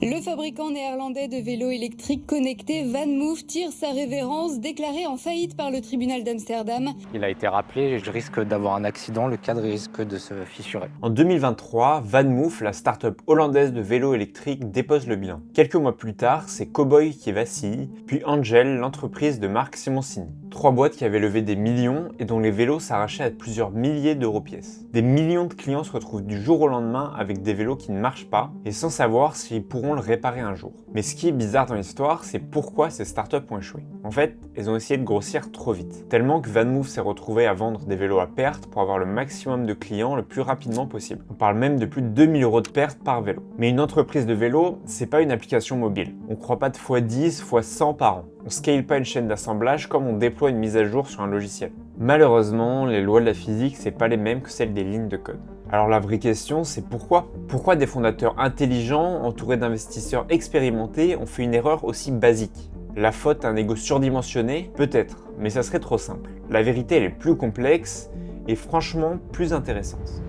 Le fabricant néerlandais de vélos électriques connectés VanMoof tire sa révérence, déclaré en faillite par le tribunal d'Amsterdam. Il a été rappelé, je risque d'avoir un accident, le cadre risque de se fissurer. En 2023, VanMoof, la start-up hollandaise de vélos électriques, dépose le bilan. Quelques mois plus tard, c'est Cowboy qui vacille, puis Angel, l'entreprise de Marc Simoncini. 3 boîtes qui avaient levé des millions et dont les vélos s'arrachaient à plusieurs milliers d'euros pièce. Des millions de clients se retrouvent du jour au lendemain avec des vélos qui ne marchent pas et sans savoir s'ils pourront le réparer un jour. Mais ce qui est bizarre dans l'histoire, c'est pourquoi ces startups ont échoué. En fait, elles ont essayé de grossir trop vite. Tellement que VanMoof s'est retrouvé à vendre des vélos à perte pour avoir le maximum de clients le plus rapidement possible. On parle même de plus de 2000 € de perte par vélo. Mais une entreprise de vélo, c'est pas une application mobile. On croit pas de x10, x100 par an. On scale pas une chaîne d'assemblage comme on déploie une mise à jour sur un logiciel. Malheureusement, les lois de la physique, c'est pas les mêmes que celles des lignes de code. Alors la vraie question, c'est pourquoi ? Pourquoi des fondateurs intelligents, entourés d'investisseurs expérimentés, ont fait une erreur aussi basique ? La faute à un ego surdimensionné ? Peut-être, mais ça serait trop simple. La vérité, elle est plus complexe et franchement plus intéressante.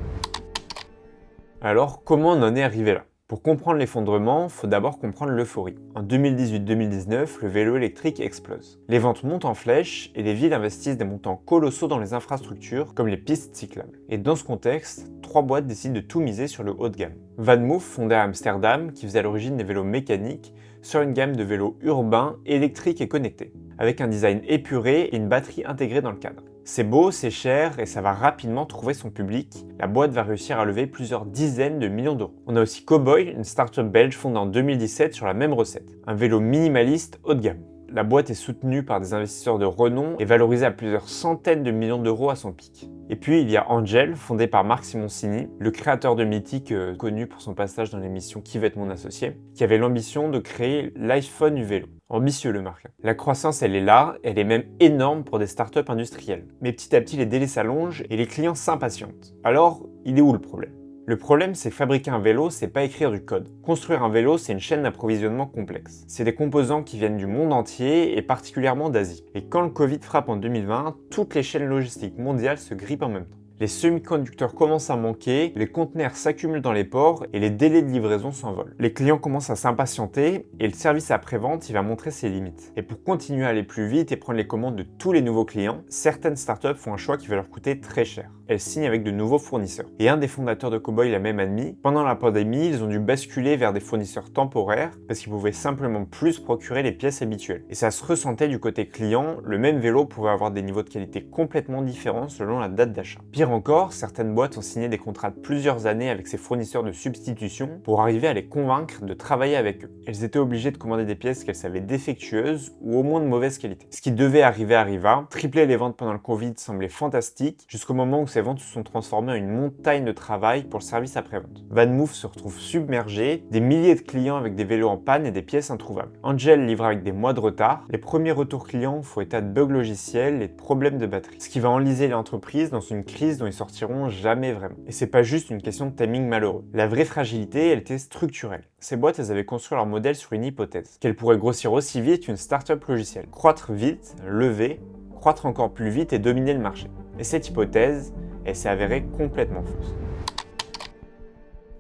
Alors, comment on en est arrivé là ? Pour comprendre l'effondrement, il faut d'abord comprendre l'euphorie. En 2018-2019, le vélo électrique explose. Les ventes montent en flèche et les villes investissent des montants colossaux dans les infrastructures, comme les pistes cyclables. Et dans ce contexte, 3 boîtes décident de tout miser sur le haut de gamme. VanMoof, fondé à Amsterdam, qui faisait à l'origine des vélos mécaniques, sort une gamme de vélos urbains, électriques et connectés, avec un design épuré et une batterie intégrée dans le cadre. C'est beau, c'est cher et ça va rapidement trouver son public. La boîte va réussir à lever plusieurs dizaines de millions d'euros. On a aussi Cowboy, une start-up belge fondée en 2017 sur la même recette. Un vélo minimaliste haut de gamme. La boîte est soutenue par des investisseurs de renom et valorisée à plusieurs centaines de millions d'euros à son pic. Et puis il y a Angel, fondé par Marc Simoncini, le créateur de Mythic, connu pour son passage dans l'émission Qui va être mon associé, qui avait l'ambition de créer l'iPhone du vélo. Ambitieux le Marc. La croissance elle est là, elle est même énorme pour des startups industrielles. Mais petit à petit les délais s'allongent et les clients s'impatientent. Alors, il est où le problème ? Le problème, c'est que fabriquer un vélo, c'est pas écrire du code. Construire un vélo, c'est une chaîne d'approvisionnement complexe. C'est des composants qui viennent du monde entier et particulièrement d'Asie. Et quand le Covid frappe en 2020, toutes les chaînes logistiques mondiales se grippent en même temps. Les semi-conducteurs commencent à manquer, les conteneurs s'accumulent dans les ports et les délais de livraison s'envolent. Les clients commencent à s'impatienter et le service après-vente il va montrer ses limites. Et pour continuer à aller plus vite et prendre les commandes de tous les nouveaux clients, certaines startups font un choix qui va leur coûter très cher. Elles signent avec de nouveaux fournisseurs. Et un des fondateurs de Cowboy l'a même admis, pendant la pandémie, ils ont dû basculer vers des fournisseurs temporaires parce qu'ils pouvaient simplement plus procurer les pièces habituelles. Et ça se ressentait du côté client, le même vélo pouvait avoir des niveaux de qualité complètement différents selon la date d'achat. Pire encore, certaines boîtes ont signé des contrats de plusieurs années avec ces fournisseurs de substitution pour arriver à les convaincre de travailler avec eux. Elles étaient obligées de commander des pièces qu'elles savaient défectueuses ou au moins de mauvaise qualité. Ce qui devait arriver arriva, tripler les ventes pendant le Covid semblait fantastique, jusqu'au moment où ces ventes se sont transformées en une montagne de travail pour le service après-vente. VanMoof se retrouve submergé, des milliers de clients avec des vélos en panne et des pièces introuvables. Angel livre avec des mois de retard, les premiers retours clients font état de bugs logiciels et de problèmes de batterie. Ce qui va enliser l'entreprise dans une crise dont ils sortiront jamais vraiment. Et c'est pas juste une question de timing malheureux. La vraie fragilité, elle était structurelle. Ces boîtes, elles avaient construit leur modèle sur une hypothèse, qu'elles pourraient grossir aussi vite qu'une start-up logicielle. Croître vite, lever, croître encore plus vite et dominer le marché. Et cette hypothèse, elle s'est avérée complètement fausse.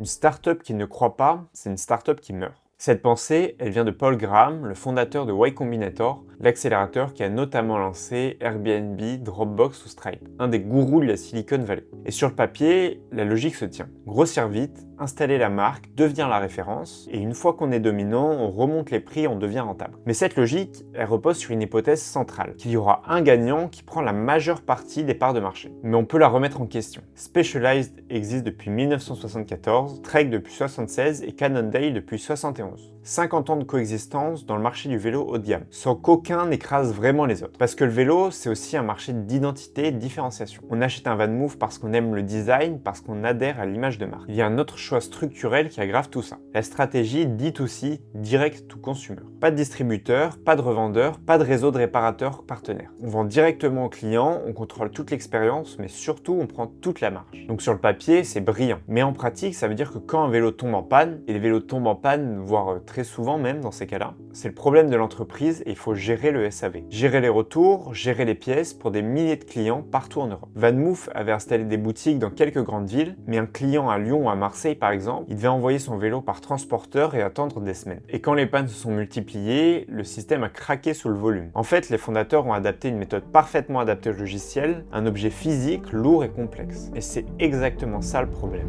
Une start-up qui ne croit pas, c'est une start-up qui meurt. Cette pensée, elle vient de Paul Graham, le fondateur de Y Combinator, l'accélérateur qui a notamment lancé Airbnb, Dropbox ou Stripe, un des gourous de la Silicon Valley. Et sur le papier, la logique se tient. Grossir vite, installer la marque, devenir la référence, et une fois qu'on est dominant, on remonte les prix et on devient rentable. Mais cette logique, elle repose sur une hypothèse centrale, qu'il y aura un gagnant qui prend la majeure partie des parts de marché. Mais on peut la remettre en question. Specialized existe depuis 1974, Trek depuis 1976 et Cannondale depuis 1971. 50 ans de coexistence dans le marché du vélo haut de gamme, sans qu'aucun n'écrase vraiment les autres. Parce que le vélo, c'est aussi un marché d'identité et de différenciation. On achète un VanMoof parce qu'on aime le design, parce qu'on adhère à l'image de marque. Il y a un autre choix structurel qui aggrave tout ça. La stratégie D2C, Direct to Consumer. Pas de distributeur, pas de revendeur, pas de réseau de réparateurs partenaires. On vend directement aux clients, on contrôle toute l'expérience, mais surtout on prend toute la marge. Donc sur le papier, c'est brillant. Mais en pratique, ça veut dire que quand un vélo tombe en panne, et les vélos tombent en panne, voire très souvent même dans ces cas-là, c'est le problème de l'entreprise et il faut gérer le SAV. Gérer les retours, gérer les pièces pour des milliers de clients partout en Europe. VanMoof avait installé des boutiques dans quelques grandes villes, mais un client à Lyon ou à Marseille Marseille par exemple, il devait envoyer son vélo par transporteur et attendre des semaines. Et quand les pannes se sont multipliées, le système a craqué sous le volume. En fait, les fondateurs ont adapté une méthode parfaitement adaptée au logiciel, un objet physique, lourd et complexe. Et c'est exactement ça le problème.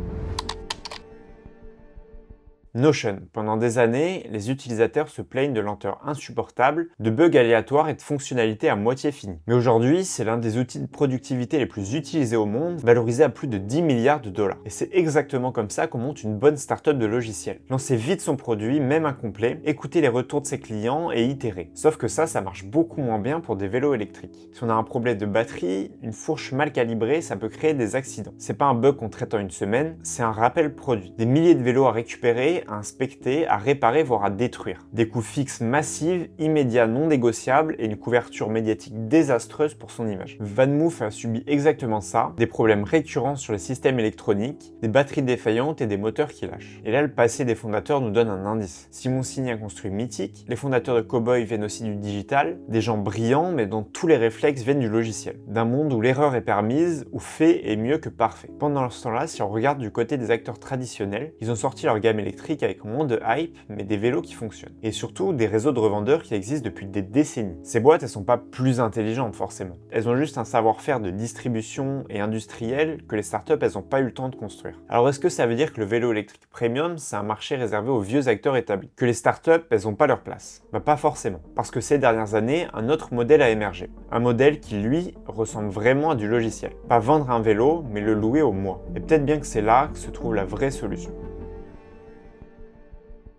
Notion. Pendant des années, les utilisateurs se plaignent de lenteurs insupportables, de bugs aléatoires et de fonctionnalités à moitié finies. Mais aujourd'hui, c'est l'un des outils de productivité les plus utilisés au monde, valorisé à plus de 10 milliards de dollars. Et c'est exactement comme ça qu'on monte une bonne startup de logiciel. Lancer vite son produit, même incomplet, écouter les retours de ses clients et itérer. Sauf que ça marche beaucoup moins bien pour des vélos électriques. Si on a un problème de batterie, une fourche mal calibrée, ça peut créer des accidents. C'est pas un bug qu'on traite en une semaine, c'est un rappel produit. Des milliers de vélos à récupérer, à inspecter, à réparer, voire à détruire. Des coûts fixes massifs, immédiats non négociables et une couverture médiatique désastreuse pour son image. VanMoof a subi exactement ça, des problèmes récurrents sur les systèmes électroniques, des batteries défaillantes et des moteurs qui lâchent. Et là, le passé des fondateurs nous donne un indice. Simoncini a construit Mythic, les fondateurs de Cowboy viennent aussi du digital, des gens brillants mais dont tous les réflexes viennent du logiciel. D'un monde où l'erreur est permise, où fait est mieux que parfait. Pendant ce temps-là, si on regarde du côté des acteurs traditionnels, ils ont sorti leur gamme électrique avec moins de hype, mais des vélos qui fonctionnent. Et surtout, des réseaux de revendeurs qui existent depuis des décennies. Ces boîtes, elles sont pas plus intelligentes forcément. Elles ont juste un savoir-faire de distribution et industriel que les startups, elles ont pas eu le temps de construire. Alors est-ce que ça veut dire que le vélo électrique premium, c'est un marché réservé aux vieux acteurs établis? Que les startups, elles ont pas leur place? Bah pas forcément. Parce que ces dernières années, un autre modèle a émergé. Un modèle qui, lui, ressemble vraiment à du logiciel. Pas vendre un vélo, mais le louer au mois. Et peut-être bien que c'est là que se trouve la vraie solution.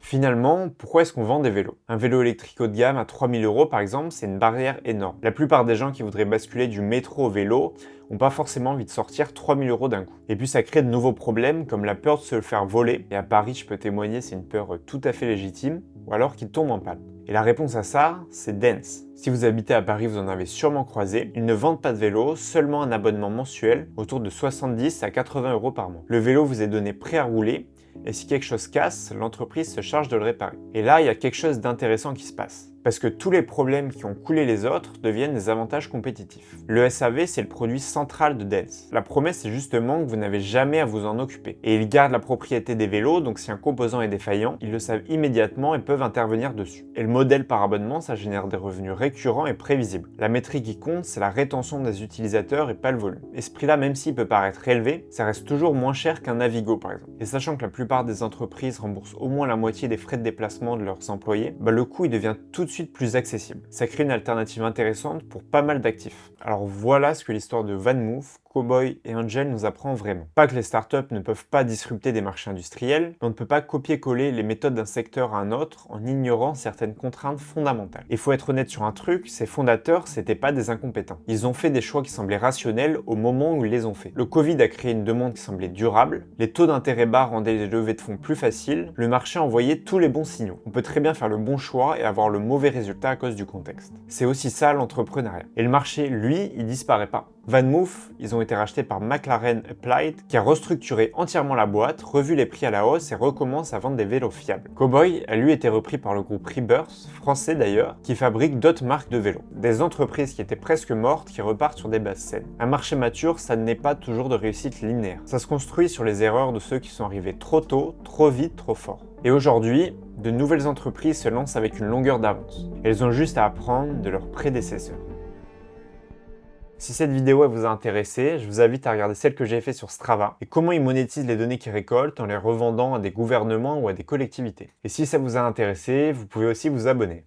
Finalement, pourquoi est-ce qu'on vend des vélos? Un vélo électrique haut de gamme à 3 000 € par exemple, c'est une barrière énorme. La plupart des gens qui voudraient basculer du métro au vélo n'ont pas forcément envie de sortir 3 000 € d'un coup. Et puis ça crée de nouveaux problèmes comme la peur de se le faire voler. Et à Paris, je peux témoigner, c'est une peur tout à fait légitime, ou alors qu'il tombe en panne. Et la réponse à ça, c'est Dance. Si vous habitez à Paris, vous en avez sûrement croisé. Ils ne vendent pas de vélo, seulement un abonnement mensuel autour de 70 à 80 € par mois. Le vélo vous est donné prêt à rouler. Et si quelque chose casse, l'entreprise se charge de le réparer. Et là, il y a quelque chose d'intéressant qui se passe. Parce que tous les problèmes qui ont coulé les autres deviennent des avantages compétitifs. Le SAV, c'est le produit central de Dance. La promesse, c'est justement que vous n'avez jamais à vous en occuper. Et ils gardent la propriété des vélos, donc si un composant est défaillant, ils le savent immédiatement et peuvent intervenir dessus. Et le modèle par abonnement, ça génère des revenus récurrents et prévisibles. La métrique qui compte, c'est la rétention des utilisateurs et pas le volume. Et ce prix-là, même s'il peut paraître élevé, ça reste toujours moins cher qu'un Navigo, par exemple. Et sachant que la plupart des entreprises remboursent au moins la moitié des frais de déplacement de leurs employés, le coût il devient tout de suite plus accessible. Ça crée une alternative intéressante pour pas mal d'actifs. Alors voilà ce que l'histoire de VanMoof, Cowboy et Angel nous apprend vraiment. Pas que les startups ne peuvent pas disrupter des marchés industriels, mais on ne peut pas copier-coller les méthodes d'un secteur à un autre en ignorant certaines contraintes fondamentales. Il faut être honnête sur un truc, ces fondateurs, c'était pas des incompétents. Ils ont fait des choix qui semblaient rationnels au moment où ils les ont fait. Le Covid a créé une demande qui semblait durable, les taux d'intérêt bas rendaient les levées de fonds plus faciles, le marché envoyait tous les bons signaux. On peut très bien faire le bon choix et avoir le mauvais résultat à cause du contexte. C'est aussi ça l'entrepreneuriat. Et le marché, lui, il disparaît pas. VanMoof, ils ont été rachetés par McLaren Applied, qui a restructuré entièrement la boîte, revu les prix à la hausse et recommence à vendre des vélos fiables. Cowboy a lui été repris par le groupe Rebirth, français d'ailleurs, qui fabrique d'autres marques de vélos. Des entreprises qui étaient presque mortes qui repartent sur des bases saines. Un marché mature, ça n'est pas toujours de réussite linéaire. Ça se construit sur les erreurs de ceux qui sont arrivés trop tôt, trop vite, trop fort. Et aujourd'hui, de nouvelles entreprises se lancent avec une longueur d'avance. Elles ont juste à apprendre de leurs prédécesseurs. Si cette vidéo vous a intéressé, je vous invite à regarder celle que j'ai faite sur Strava et comment ils monétisent les données qu'ils récoltent en les revendant à des gouvernements ou à des collectivités. Et si ça vous a intéressé, vous pouvez aussi vous abonner.